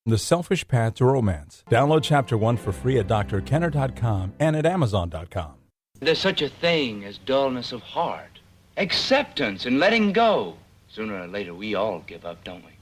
The Selfish Path to Romance. Download Chapter 1 for free at drkenner.com and at amazon.com. There's such a thing as dullness of heart, acceptance and letting go. Sooner or later, we all give up, don't we?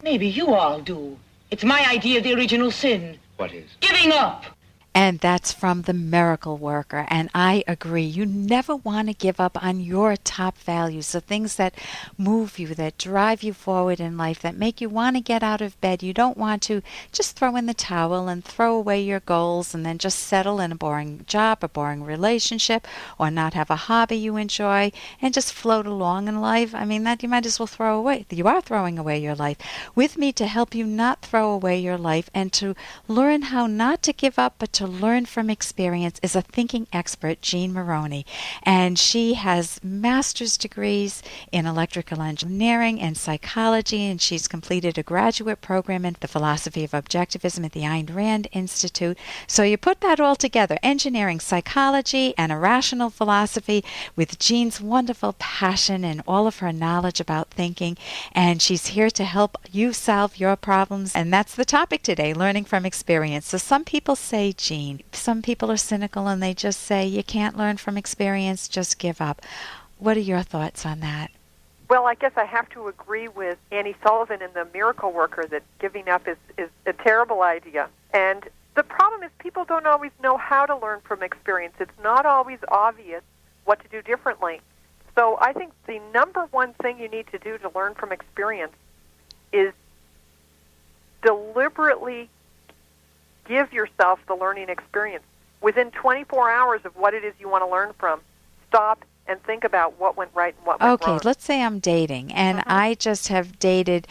Maybe you all do. It's my idea of the original sin. What is? Giving up. And that's from The Miracle Worker. And I agree. You never want to give up on your top values, the things that move you, that drive you forward in life, that make you want to get out of bed. You don't want to just throw in the towel and throw away your goals and then just settle in a boring job, a boring relationship, or not have a hobby you enjoy and just float along in life. I mean, that you might as well throw away. You are throwing away your life. With me to help you not throw away your life and to learn how not to give up, but to learn from experience is a thinking expert, Jean Moroney. And she has master's degrees in electrical engineering and psychology, and she's completed a graduate program in the philosophy of objectivism at the Ayn Rand Institute. So you put that all together, engineering, psychology, and a rational philosophy with Jean's wonderful passion and all of her knowledge about thinking. And she's here to help you solve your problems. And that's the topic today, learning from experience. So some people say, Jean, some people are cynical and they just say, you can't learn from experience, just give up. What are your thoughts on that? Well, I guess I have to agree with Annie Sullivan in The Miracle Worker that giving up is a terrible idea. And the problem is people don't always know how to learn from experience. It's not always obvious what to do differently. So I think the number one thing you need to do to learn from experience is deliberately give yourself the learning experience. Within 24 hours of what it is you want to learn from, stop and think about what went right and what went wrong. Okay, let's say I'm dating, and I just have dated,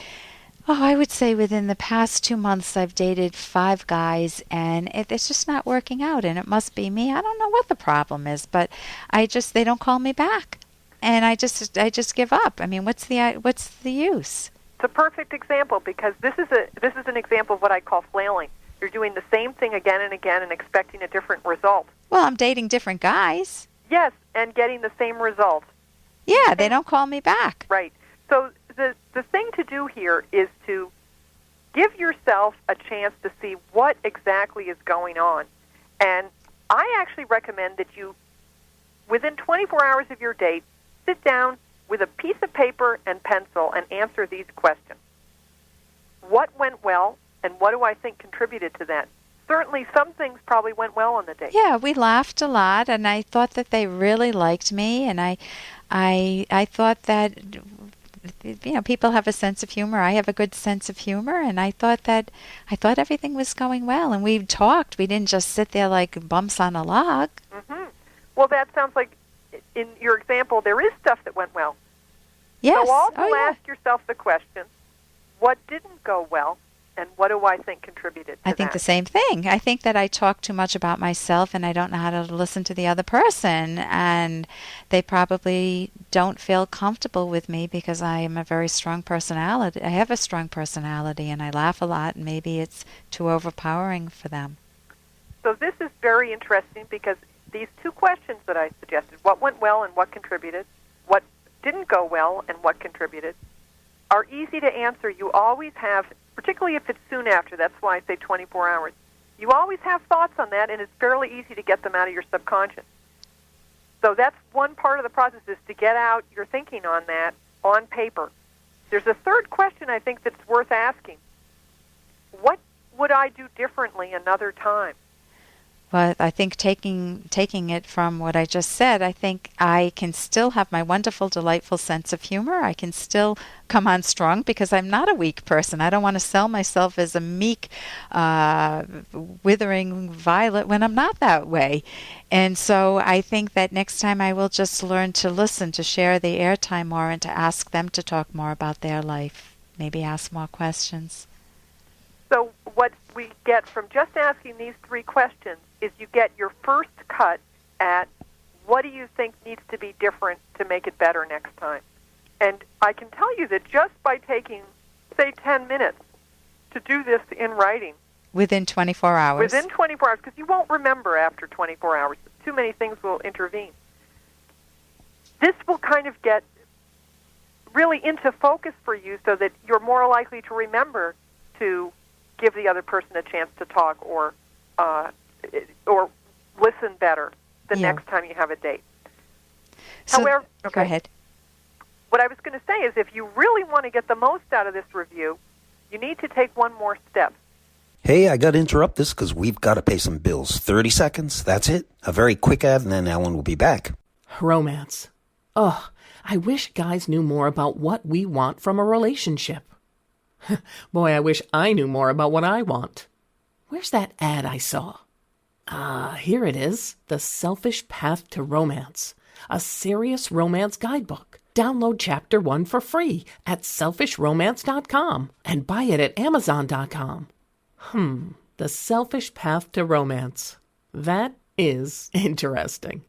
I would say within the past 2 months I've dated 5 guys, and it's just not working out, and it must be me. I don't know what the problem is, but they don't call me back, and I just give up. I mean, what's the use? It's a perfect example because this is an example of what I call flailing. You're doing the same thing again and again and expecting a different result. Well, I'm dating different guys. Yes, and getting the same result. Yeah, they don't call me back. Right. So the thing to do here is to give yourself a chance to see what exactly is going on. And I actually recommend that you, within 24 hours of your date, sit down with a piece of paper and pencil and answer these questions. What went well? And what do I think contributed to that? Certainly some things probably went well on the date. Yeah, we laughed a lot, and I thought that they really liked me, and I thought that, people have a sense of humor. I have a good sense of humor, and I thought everything was going well, and we talked. We didn't just sit there like bumps on a log. Mm-hmm. Well, that sounds like, in your example, there is stuff that went well. Yes. So also ask yourself the question, what didn't go well? And what do I think contributed to that? I think the same thing. I think that I talk too much about myself and I don't know how to listen to the other person. And they probably don't feel comfortable with me because I am a very strong personality. I have a strong personality and I laugh a lot, and maybe it's too overpowering for them. So this is very interesting because these 2 questions that I suggested, what went well and what contributed, what didn't go well and what contributed, are easy to answer. You always have, particularly if it's soon after, that's why I say 24 hours, you always have thoughts on that, and it's fairly easy to get them out of your subconscious. So that's one part of the process, is to get out your thinking on that on paper. There's a third question I think that's worth asking. What would I do differently another time? Well, I think taking it from what I just said, I think I can still have my wonderful, delightful sense of humor. I can still come on strong because I'm not a weak person. I don't want to sell myself as a meek, withering violet when I'm not that way. And so I think that next time I will just learn to listen, to share the airtime more, and to ask them to talk more about their life. Maybe ask more questions. So what we get from just asking these 3 questions is you get your first cut at what do you think needs to be different to make it better next time. And I can tell you that just by taking, say, 10 minutes to do this in writing. Within 24 hours? Within 24 hours, because you won't remember after 24 hours. Too many things will intervene. This will kind of get really into focus for you so that you're more likely to remember to give the other person a chance to talk or listen better the next time you have a date. So, However, go ahead. What I was going to say is if you really want to get the most out of this review, you need to take one more step. Hey, I got to interrupt this because we've got to pay some bills. 30 seconds, that's it. A very quick ad, and then Ellen will be back. Romance. Ugh, I wish guys knew more about what we want from a relationship. Boy, I wish I knew more about what I want. Where's that ad I saw? Here it is. The Selfish Path to Romance. A serious romance guidebook. Download Chapter 1 for free at selfishromance.com and buy it at amazon.com. The Selfish Path to Romance. That is interesting.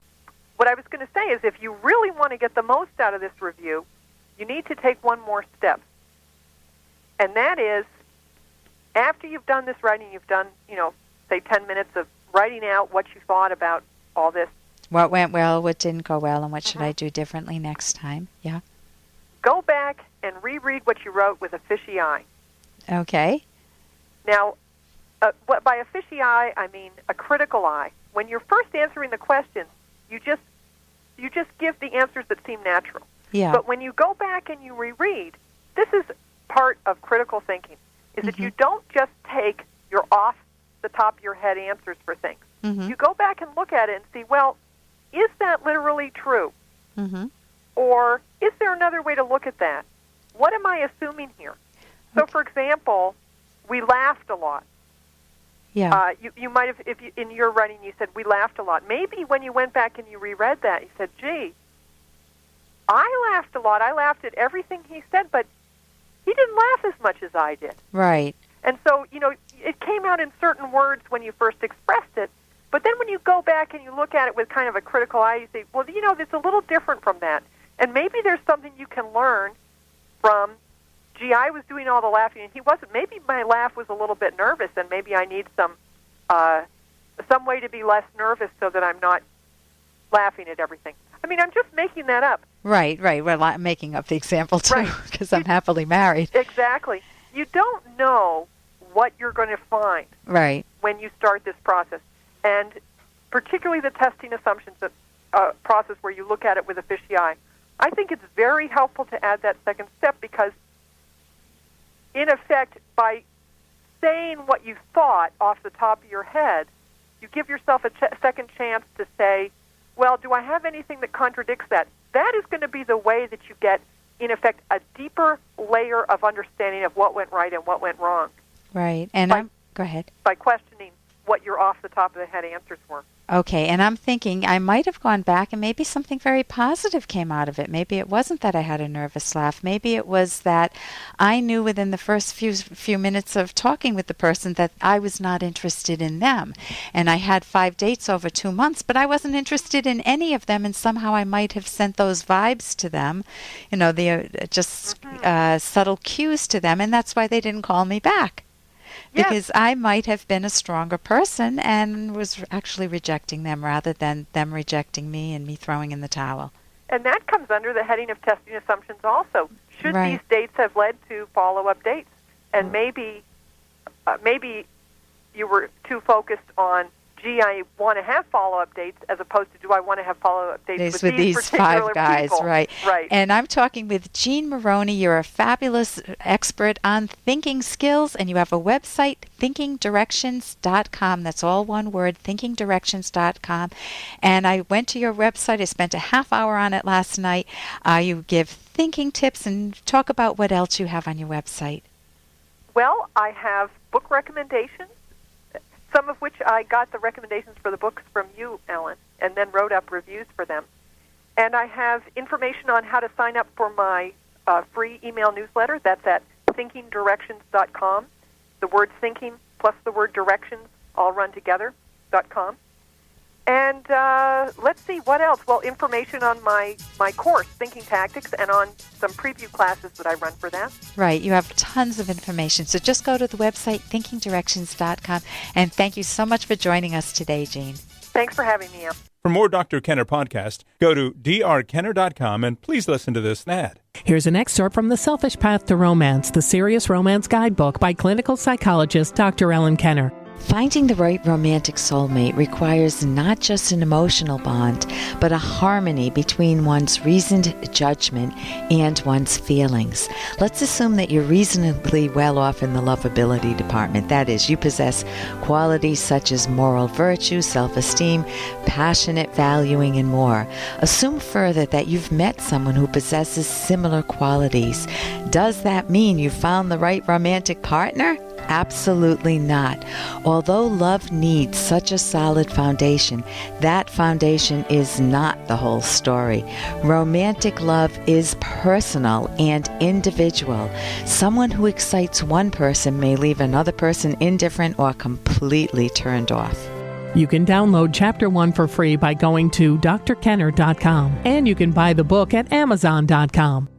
What I was going to say is if you really want to get the most out of this review, you need to take one more step. And that is, after you've done this writing, you've done, say 10 minutes of writing out what you thought about all this. What went well, what didn't go well, and what should I do differently next time? Yeah. Go back and reread what you wrote with a fishy eye. Okay. Now, by a fishy eye, I mean a critical eye. When you're first answering the questions, you just give the answers that seem natural. Yeah. But when you go back and you reread, this is part of critical thinking, is that you don't just take your off the top of your head answers for things. You go back and look at it and see, well, is that literally true? Or is there another way to look at that? What am I assuming here? So, for example, we laughed a lot. Yeah. You might have, in your writing, you said we laughed a lot. Maybe when you went back and you reread that, you said, gee, I laughed a lot. I laughed at everything he said, but he didn't laugh as much as I did. Right. And so, it came out in certain words when you first expressed it, but then when you go back and you look at it with kind of a critical eye, you say, well, it's a little different from that. And maybe there's something you can learn from, gee, I was doing all the laughing and he wasn't. Maybe my laugh was a little bit nervous and maybe I need some way to be less nervous so that I'm not laughing at everything. I mean, I'm just making that up. Right. Well, I'm making up the example, too, because I'm happily married. Exactly. You don't know what you're going to find when you start this process. And particularly the testing assumptions process where you look at it with a fishy eye. I think it's very helpful to add that second step because, in effect, by saying what you thought off the top of your head, you give yourself a second chance to say, well, do I have anything that contradicts that? That is going to be the way that you get, in effect, a deeper layer of understanding of what went right and what went wrong. Right. And go ahead. By questioning what your off-the-top-of-the-head answers were. Okay, and I'm thinking I might have gone back and maybe something very positive came out of it. Maybe it wasn't that I had a nervous laugh. Maybe it was that I knew within the first few minutes of talking with the person that I was not interested in them. And I had 5 dates over 2 months, but I wasn't interested in any of them, and somehow I might have sent those vibes to them, subtle cues to them, and that's why they didn't call me back. Because I might have been a stronger person and was actually rejecting them rather than them rejecting me and me throwing in the towel. And that comes under the heading of testing assumptions also. Should these dates have led to follow-up dates? And maybe you were too focused on, gee, I want to have follow-up dates, as opposed to, do I want to have follow-up dates with these 5 guys, people? Right. Right. And I'm talking with Jean Moroney. You're a fabulous expert on thinking skills, and you have a website, thinkingdirections.com. That's all one word, thinkingdirections.com. And I went to your website. I spent a half hour on it last night. You give thinking tips, and talk about what else you have on your website. Well, I have book recommendations, some of which I got the recommendations for the books from you, Ellen, and then wrote up reviews for them. And I have information on how to sign up for my free email newsletter. That's at thinkingdirections.com. The word thinking plus the word directions all run together, .com. And let's see, what else? Well, information on my course, Thinking Tactics, and on some preview classes that I run for that. Right. You have tons of information. So just go to the website, thinkingdirections.com. And thank you so much for joining us today, Jean. Thanks for having me, Em. For more Dr. Kenner podcast, go to drkenner.com and please listen to this ad. Here's an excerpt from The Selfish Path to Romance, the Serious Romance Guidebook by clinical psychologist Dr. Ellen Kenner. Finding the right romantic soulmate requires not just an emotional bond, but a harmony between one's reasoned judgment and one's feelings. Let's assume that you're reasonably well off in the lovability department. That is, you possess qualities such as moral virtue, self-esteem, passionate valuing, and more. Assume further that you've met someone who possesses similar qualities. Does that mean you found the right romantic partner? Absolutely not. Although love needs such a solid foundation, that foundation is not the whole story. Romantic love is personal and individual. Someone who excites one person may leave another person indifferent or completely turned off. You can download Chapter 1 for free by going to drkenner.com, and you can buy the book at amazon.com.